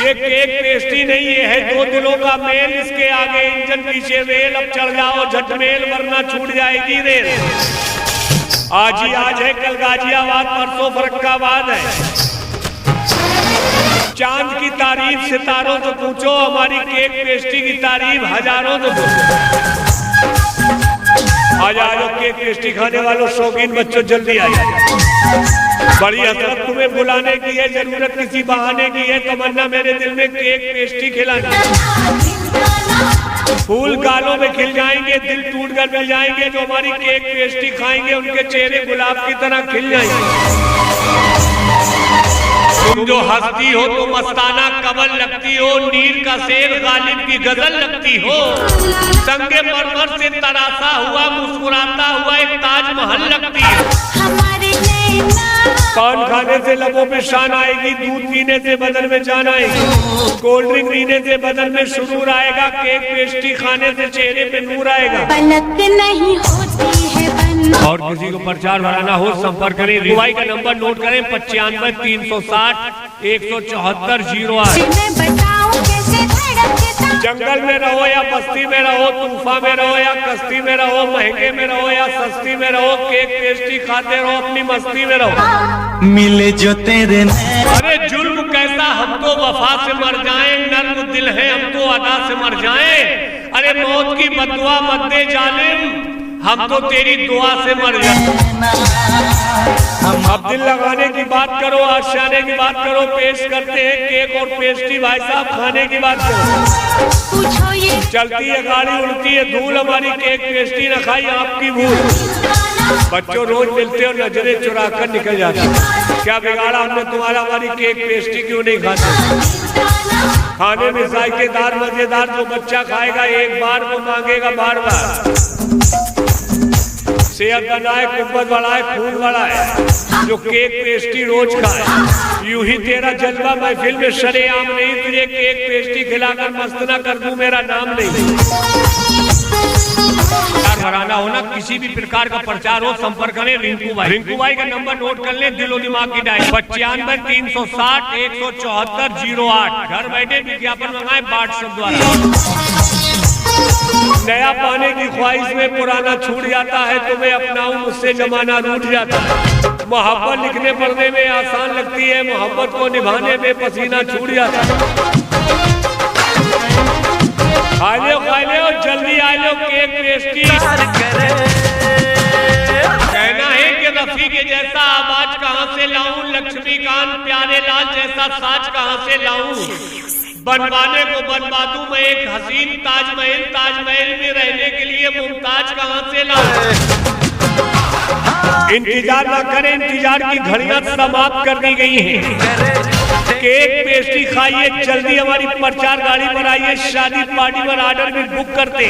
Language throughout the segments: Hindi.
ये केक पेस्ट्री नहीं, ये है दो दिलों का मेल, इसके आगे इंजन पीछे वेल। अब चढ़ जाओ झटमेल वरना छूट जाएगी रेल। आज ही आज है, कल गाजियाबाद, परसों फरक्काबाद है। चांद की तारीफ सितारों से पूछो, हमारी केक पेस्ट्री की तारीफ हजारों से पूछो। आज आज केक पेस्ट्री खाने वालों शौकीन बच्चों जल्दी आइए। बड़ी हसरत तुम्हें बुलाने की है, जरूरत किसी बहाने की है, तमन्ना मेरे दिल में केक पेस्ट्री खिलानी। फूल गालों में खिल जाएंगे, दिल टूट कर मिल जाएंगे। जो हमारी केक पेस्ट्री खाएंगे उनके चेहरे गुलाब की तरह खिल जाएंगे। तुम जो हंसती हो तो मस्ताना कमल लगती हो, नीर का शेर गालिब की गजल लगती हो। संगे मरमर से तरासा हुआ मुस्कुराता हुआ एक ताजमहल लगती हो। पान खाने से लबों पे शान आएगी, दूध पीने से बदन में जान आएगी, कोल्ड ड्रिंक पीने से बदन में सुरूर आएगा, केक पेस्ट्री खाने से चेहरे पे नूर आएगा। पलक नहीं होती है बंद। और किसी को प्रचार भराना हो संपर्क करें। रिवाई का नंबर नोट करें 95 360 174 08। जंगल में रहो या बस्ती में रहो, तूफा में रहो या कश्ती में रहो, महंगे में रहो या सस्ती में रहो, केक पेस्ट्री खाते रहो, अपनी मस्ती में रहो। मिले जो तेरे अरे जुल्म कैसा, हम तो वफा से मर जाएं, नर्म दिल है हम तो अदा से मर जाएं। अरे मौत की बदुआ मत दे जालिम, हम तो तेरी दुआ से मर जाएं। अब दिल लगाने की बात करो, आशियाने की बात करो, पेश करते हैं केक और पेस्ट्री। भाई साहब खाने की बात करो। चलती है गाड़ी, उड़ती है धूल, हमारी केक पेस्ट्री न खाई आपकी भूल। बच्चों रोज मिलते और नजरें चुरा कर निकल जाते। क्या बिगाड़ा हमने तुम्हारा, हमारी केक पेस्ट्री क्यों नहीं खाते? खाने में जायकेदार मजेदार, जो बच्चा खाएगा एक बार वो मांगेगा बार बार। सेहत बनाए, कुव्वत बढ़ाए, खून बढ़ाए, जो केक पेस्ट्री रोज खाए। यूं ही तेरा जज्बा महफिल में शरेआम नहीं, तुझे केक पेस्ट्री खिलाकर मस्त ना कर दूं मेरा नाम नहीं। भराना हो ना, किसी भी प्रकार का प्रचार हो संपर्क करें रिंकू भाई। रिंकू भाई का नंबर नोट कर ले, दिलो दिमाग की डायल 95 360 174 08। घर बैठे विज्ञापन मंगाए व्हाट्सएप द्वारा। नया पाने की ख्वाहिश में पुराना छूट जाता है, तुम्हें अपनाऊं मुझसे जमाना रूठ जाता है। मोहब्बत लिखने पढ़ने में आसान लगती है, मोहब्बत को निभाने में पसीना छूट जाता है। खा लो जल्दी आ लो केक पेस्ट्री। कहना है कि रफी के जैसा आवाज कहाँ से लाऊं, लक्ष्मीकांत प्यारे लाल जैसा साज कहाँ से लाऊं। बनवाने को बनवा दूं मैं एक हसीन ताजमहल, ताजमहल में रहने के लिए मुमताज कहाँ से लाऊं। इंतजार ना करें, इंतजार की घड़ियां समाप्त कर दी गई हैं। केक पेस्ट्री खाइए जल्दी, हमारी प्रचार गाड़ी पर आइए, शादी पार्टी पर ऑर्डर भी बुक करते।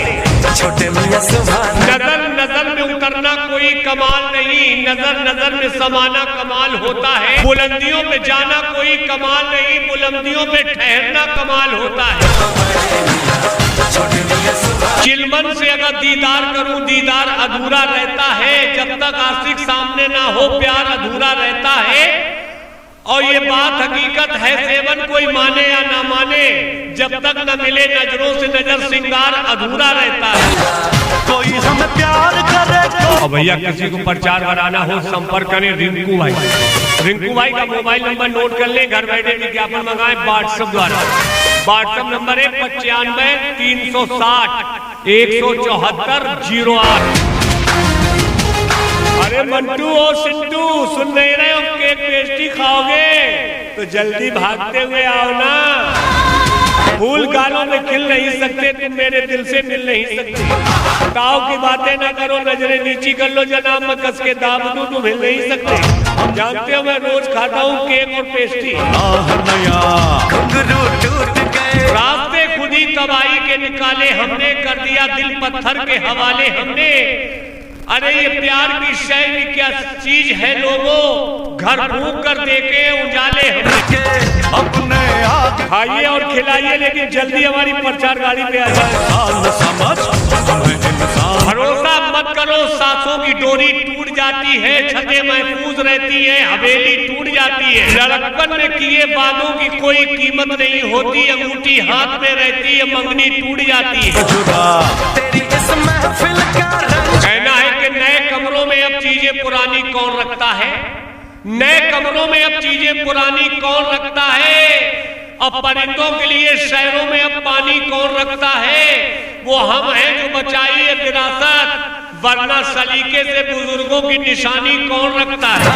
नजर नजर में उतरना कोई कमाल नहीं, नजर नजर में समाना कमाल होता है। बुलंदियों पे जाना कोई कमाल नहीं, बुलंदियों पे ठहरना कमाल होता है। चिलमन से अगर दीदार करूं दीदार अधूरा रहता है, जब तक आशिक सामने ना हो प्यार अधूरा रहता है। और ये बात हकीकत है, सेवन कोई माने या ना माने, जब तक न मिले नजरों से नजर सिंगार अधूरा रहता है। कोई हमें प्यार करे और भैया किसी को प्रचार बनाना हो संपर्क करें रिंकू भाई। रिंकू भाई का मोबाइल नंबर नोट कर ले, घर बैठे विज्ञापन मंगाए व्हाट्सएप द्वारा। व्हाट्सएप नंबर है 95 360 174 08। अरे मंटू और सिंटू सुन नहीं रहे हो, केक पेस्ट्री खाओगे तो जल्दी भागते हुए आओ ना। फूल गालों में खिल नहीं सकते, तुम मेरे दिल से मिल नहीं सकते। ताव की बातें ना करो, नजरें नीची कर लो, जनाब में कस के दाब दूं तुम हिल नहीं सकते। जानते हो मैं रोज खाता हूँ केक और पेस्ट्री। रास्ते खुद ही तबाही के निकाले हमने, कर दिया दिल पत्थर के हवाले हमने। अरे ये प्यार की शय क्या चीज है लोगों, घर फूंक कर देके उजाले हमने। खाइए और खिलाइए लगाइए, लेकिन जल्दी हमारी प्रचार गाड़ी पे आ जाए। समझ तुम्हें इंसान भरोसा मत करो, सांसों की डोरी टूट जाती है, छतें महफूज रहती है, हवेली टूट जाती है। लड़कपन में किए वादों की कोई कीमत नहीं होती, अंगूठी हाथ में रहती है, मंगनी टूट जाती है। तेरी इस महफिल का कहना है कि नए कमरों में अब चीजें पुरानी कौन रखता है, नए कमरों में अब चीजें पुरानी कौन रखता है। अब परिंदों के लिए शहरों में अब पानी कौन रखता है, वो हम हैं जो बचाई है विरासत, वरना सलीके से बुजुर्गों की निशानी कौन रखता है।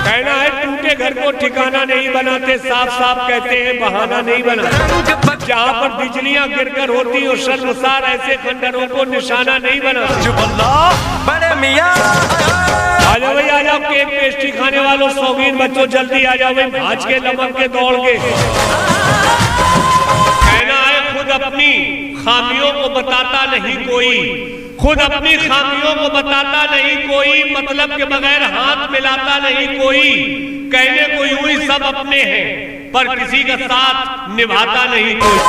कहना है टूटे घर को ठिकाना नहीं बनाते, साफ साफ कहते हैं बहाना नहीं बनाते। जहाँ पर बिजलियां गिरकर होती और शर्मसार ऐसे खंडरों को निशाना नहीं बनाते। बड़े मियां आ जाओ भाई, आ जाओ, केक पेस्ट्री खाने वालों, शौकीन बच्चों जल्दी आ जाओ भाई, आज के लमक के दौड़ के। कहना है खुद अपनी खामियों को बताता नहीं कोई, खुद अपनी खामियों को बताता नहीं कोई, मतलब के बगैर हाथ मिलाता नहीं कोई। कहने को यूं ही सब अपने हैं, पर किसी का साथ निभाता नहीं कोई।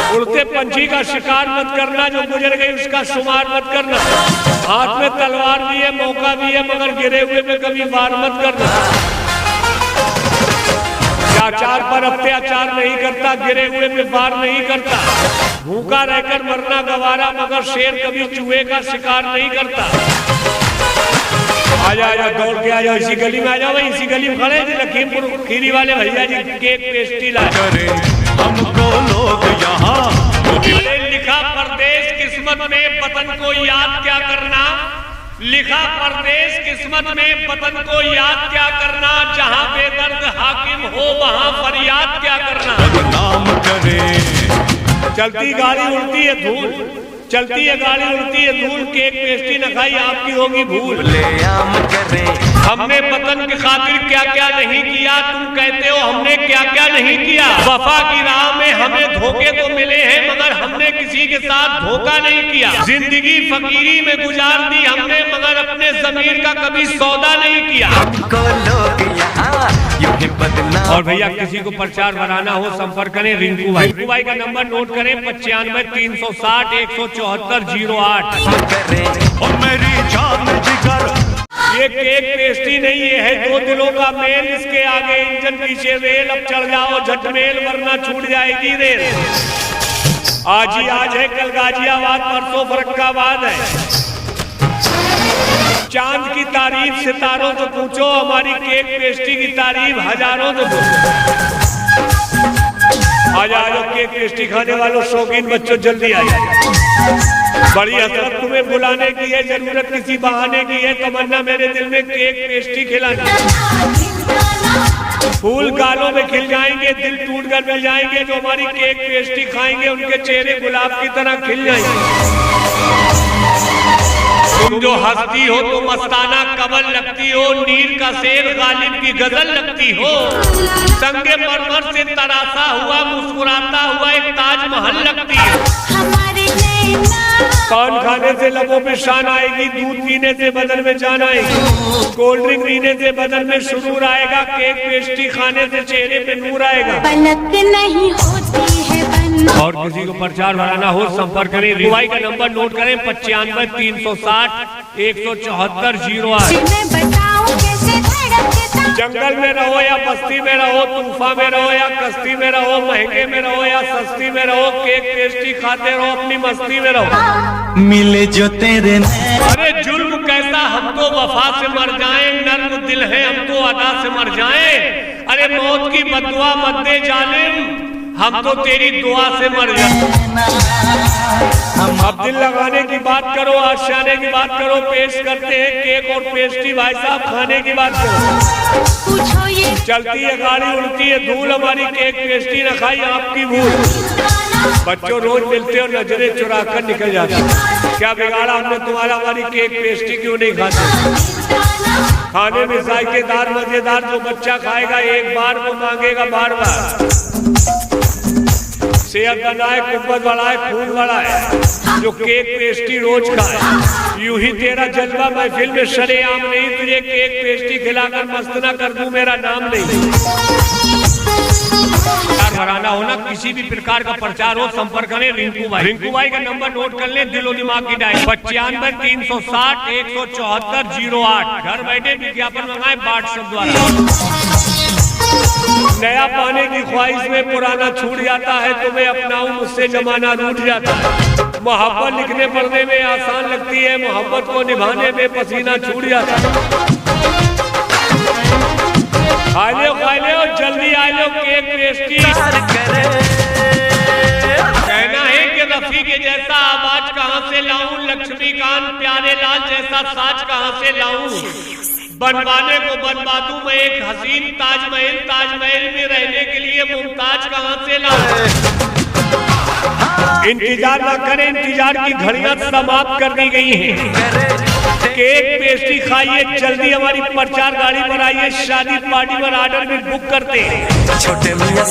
उड़ते पंछी का शिकार मत करना, जो गुजर गई उसका शुमार मत करना। हाथ में तलवार भी है, मौका भी है, मगर गिरे हुए में कभी वार मत करना। अत्याचार पर अत्याचार नहीं करता, गिरे हुए में वार नहीं करता। भूखा रहकर मरना गवारा, मगर शेर कभी चूहे का शिकार नहीं करता। आजा आजा, दौड़ के आ जाओ, इसी गली में आ जाओ भाई, इसी गली में खड़े थे लखीमपुर खीरी वाले भैया जी, केक पेस्ट्री लाए। हमको लोग यहाँ लिखा परदेश किस्मत में, वतन को याद क्या करना। लिखा परदेश किस्मत में, वतन को याद क्या करना। जहाँ बेदर्द हाकिम हो वहाँ फरियाद क्या करना। बदनाम करे चलती गाड़ी उड़ती है धूल, चलती है गाड़ी उड़ती है धूल, केक पेस्ट्री न खाई आपकी होगी भूल। ले आम करे हमने वतन की खातिर क्या क्या नहीं किया, तुम कहते हो हमने क्या क्या नहीं किया। वफा की राह में हमें धोखे तो मिले हैं, मगर हमने किसी के साथ धोखा नहीं किया। जिंदगी फकीरी में गुजार दी हमने, मगर अपने जमीर का कभी सौदा नहीं किया। हमको लोग यहाँ यूं ही बदनाम। और भैया किसी को प्रचार बनाना हो संपर्क करें रिंकू भाई। रिंकू भाई का नंबर नोट करें 95 360 174 08। करे और मेरी जान जिगर ये केक पेस्ट्री नहीं, ये है दो दिलों का मेल, इसके आगे इंजन पीछे रेल। अब चढ़ जाओ झटमेल, वरना छूट जाएगी रेल। आज ही आज है, कल गाजियाबाद, परसों फरक्काबाद है। चांद की तारीफ सितारों से पूछो, हमारी केक पेस्ट्री की तारीफ हजारों से पूछो। आज आ जाओ केक पेस्ट्री खाने वालों, शौकीन बच्चों जल्दी आ जाओ। बड़ी हसरत तुम्हें बुलाने की है, जरूरत किसी बहाने की है, तमन्ना मेरे दिल में केक पेस्ट्री खिलानी। फूल गालों में खिल जाएंगे, दिल टूट कर मिल जाएंगे, जो हमारी केक पेस्ट्री खाएंगे उनके चेहरे गुलाब की तरह खिल जाएंगे। तुम जो हंसती हो तो मस्ताना कमल लगती हो, नीर का शेर गालिब की गजल लगती हो। संगे मरमर से तरासा हुआ मुस्कुराता हुआ एक ताजमहल लगती है। पान खाने से लबों पे शान आएगी, दूध पीने से बदन में जान आएगी, कोल्ड ड्रिंक पीने से बदन में सुरूर आएगा, केक पेस्ट्री खाने से चेहरे पे नूर आएगा। पलक नहीं होती है बंद। और किसी को प्रचार बढ़ाना हो संपर्क करें। रिवाई का नंबर नोट करें 95 360 174 08। मैं बताऊं कैसे धड़कता। जंगल में रहो या बस्ती में रहो, तूफा में रहो या कश्ती में रहो, महंगे में रहो या सस्ती में रहो, केक पेस्ट्री खाते रहो, अपनी मस्ती में रहो। मिले जो तेरे अरे जुल्म कैसा, हम तो वफा से मर जाएं, नर्म दिल है हम तो अदा से मर जाएं। अरे मौत की बदुआ मत दे जालिम, हम तो तेरी दुआ से मर जाएं। अब दिल लगाने की बात करो, आशियाने की बात करो, पेश करते हैं केक और पेस्ट्री, भाई साहब खाने की बात करो। पूछो ये चलती है गाड़ी उड़ती है धूल, हमारी केक पेस्ट्री न खाई आपकी भूल। बच्चों रोज मिलते और नजरें चुरा कर निकल जाते, क्या बिगाड़ा हमने तुम्हारा, हमारी केक पेस्ट्री क्यों नहीं खाते। खाने में जायकेदार मजेदार, जो बच्चा खाएगा एक बार वो मांगेगा बार बार। सेहत बनाए, कुब्बत बढ़ाए, खून बढ़ाए, जो केक पेस्ट्री रोज खाए। यूं ही तेरा जज्बा महफिल में शरेआम नहीं, तुझे केक पेस्ट्री खिलाकर मस्त ना कर दूं मेरा नाम नहीं। घराना होना, किसी भी प्रकार का प्रचार हो, संपर्क करें रिंकू भाई। रिंकू भाई का नंबर नोट कर ले, दिलो दिमाग की डायल 95 360 174 08। घर बैठे विज्ञापन मंगाए व्हाट्सएप द्वारा। नया पाने की ख्वाहिश में पुराना छूट जाता है, तुम्हें अपनाऊं मुझसे जमाना रूठ जाता है। मोहब्बत लिखने पढ़ने में आसान लगती है, मोहब्बत को निभाने में पसीना छूट जाता है। खा लो जल्दी आ लो केक पेस्ट्री। कहना है कि रफी के जैसा आवाज कहाँ से लाऊं, लक्ष्मीकांत प्यारे लाल जैसा साज कहाँ से लाऊं, बनवाने को बनवा दूं मैं एक हसीन ताजमहल, ताजमहल में रहने के लिए मुमताज कहाँ से लाऊं। इंतजार न करें, इंतजार की घड़ियां समाप्त कर दी गई हैं। केक पेस्ट्री खाइए, जल्दी हमारी प्रचार गाड़ी पर आइए, शादी पार्टी पर आर्डर भी बुक करते। छोटे मियां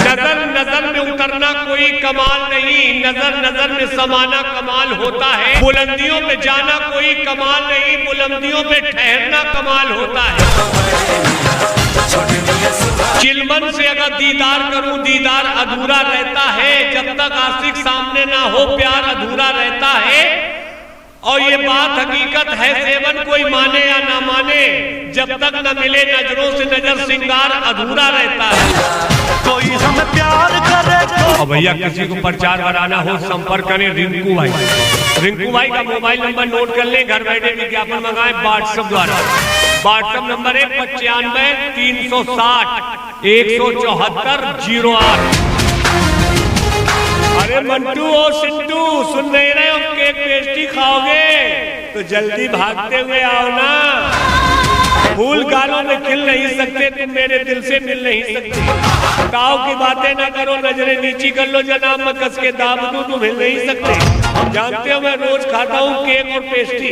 नजर नजर में उतरना कोई कमाल नहीं, नजर नजर में समाना कमाल होता है। बुलंदियों पे जाना कोई कमाल नहीं, बुलंदियों पे ठहरना कमाल होता है। चिलमन से अगर दीदार करूं, दीदार अधूरा रहता है। जब तक आशिक सामने ना हो, प्यार अधूरा रहता है। और ये बात हकीकत है, सेवन कोई माने या ना माने, जब तक न मिले नजरों से नजर, सिंगार अधूरा रहता है। कोई हमें प्यार करे और भैया किसी को प्रचार कराना हो, संपर्क करें रिंकू भाई। रिंकू भाई का मोबाइल नंबर नोट कर लें, घर बैठे विज्ञापन मंगाए व्हाट्सएप द्वारा। व्हाट्सएप नंबर है 95 360 174 08। अरे मंटू और सिंटू सुन नहीं रहे हो, केक पेस्ट्री खाओगे तो जल्दी भागते हुए आओ ना। फूल गालों में खिल नहीं सकते, तुम मेरे दिल से मिल नहीं सकते। ताव की बातें ना करो, नजरें नीची कर लो, जनाब मैं कस के दाब दूं, तुम हिल नहीं सकते। जानते हो मैं रोज खाता हूँ केक और पेस्ट्री।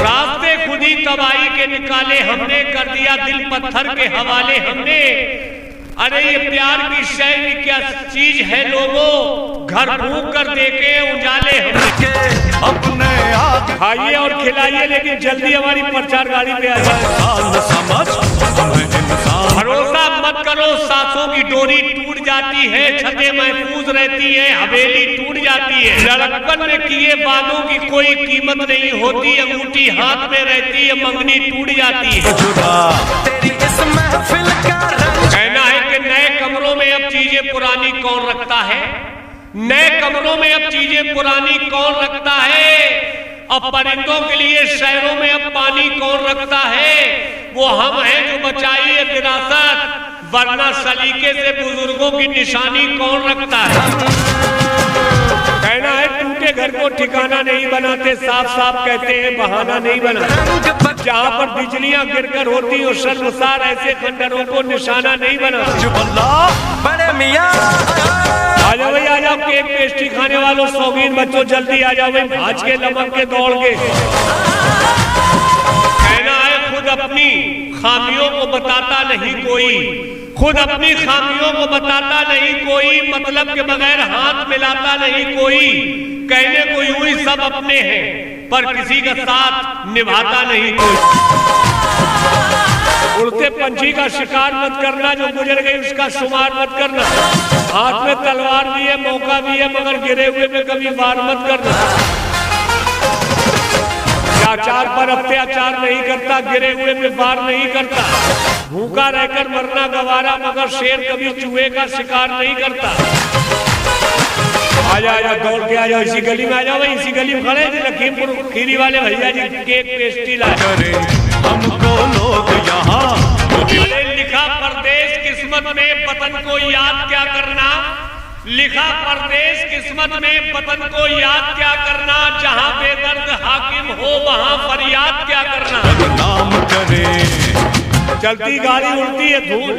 रास्ते खुद ही तबाही के निकाले हमने, कर दिया दिल पत्थर के हवाले हमने। अरे ये प्यार की शैली क्या चीज है लोगों, घर फूंक कर देखे उजाले हमने। खाइए और खिलाइए, लेकिन जल्दी हमारी प्रचार गाड़ी पे आ जाए। भरोसा मत करो, सांसों की डोरी टूट जाती है, छतें महफूज रहती है, हवेली टूट जाती है। लड़कपन में किए वादों की कोई कीमत नहीं होती, अंगूठी हाथ में रहती है, मंगनी टूट जाती है। कहना है कि नए कमरों में अब चीजें पुरानी कौन रखता है, नए कमरों में अब चीजें पुरानी कौन रखता है। अब परिंदों के लिए शहरों में अब पानी कौन रखता है। वो हम हैं जो बचाई है विरासत, वरना सलीके से बुजुर्गों की निशानी कौन रखता है। कहना है टूटे घर को ठिकाना नहीं बनाते, साफ साफ कहते हैं बहाना नहीं बना। जहाँ पर बिजलियां गिरकर होती और शर्मसार ऐसे खंडरों को निशाना नहीं बनाते। बड़े मियां आ जाओ भाई, आ जाओ केक पेस्ट्री खाने वालों, शौकीन बच्चों जल्दी आ जाओ भाई, भाज के लमक के दौड़ के। कहना है खुद अपनी खामियों को बताता नहीं कोई, खुद अपनी खामियों को बताता नहीं कोई, मतलब के बगैर हाथ मिलाता नहीं कोई। कहने को यूं ही सब अपने हैं, पर किसी का साथ निभाता नहीं कोई। उड़ते पंछी का शिकार मत करना, जो गुजर गई उसका शुमार मत करना। हाथ में तलवार भी है, मौका भी है, मगर गिरे हुए में कभी वार मत करना। अत्याचार पर अत्याचार नहीं करता, गिरे हुए में वार नहीं करता। भूखा रहकर मरना गवारा, मगर शेर कभी चूहे का शिकार नहीं करता। आजा आजा दौड़ के आ जाओ, इसी गली में आ जाओ भाई, इसी गली में खड़े थे लखीमपुर खीरी वाले भैया जी केक पेस्ट्री लाए। हमको लोग यहाँ लिखा परदेश किस्मत में, वतन को याद क्या करना। लिखा परदेश किस्मत में, वतन को याद क्या करना। जहाँ बेदर्द हाकिम हो वहाँ फरियाद क्या करना। नाम करे चलती गाड़ी उड़ती है धूल,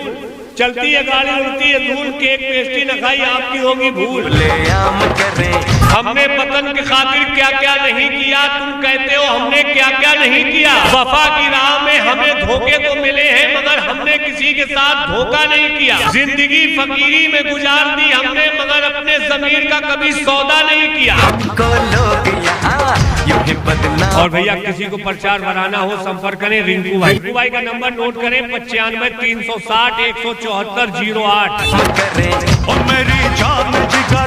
चलती है गाड़ी उड़ती है धूल, केक पेस्ट्री न खाई आपकी होगी भूल। आम करे हमने वतन की खातिर क्या क्या नहीं किया, तुम कहते हो हमने क्या क्या नहीं किया। वफा की राह में हमें धोखे तो मिले हैं, मगर हमने किसी के साथ धोखा नहीं किया। जिंदगी फकीरी में गुजार दी हमने, मगर अपने जमीर का कभी सौदा नहीं किया। को लोग यहाँ यूं ही बदनाम और भैया किसी को प्रचार बनाना हो संपर्क करें रिंकू भाई। रिंकू भाई का नंबर नोट करें 95 360 174 08। करें और मेरी जान जिगर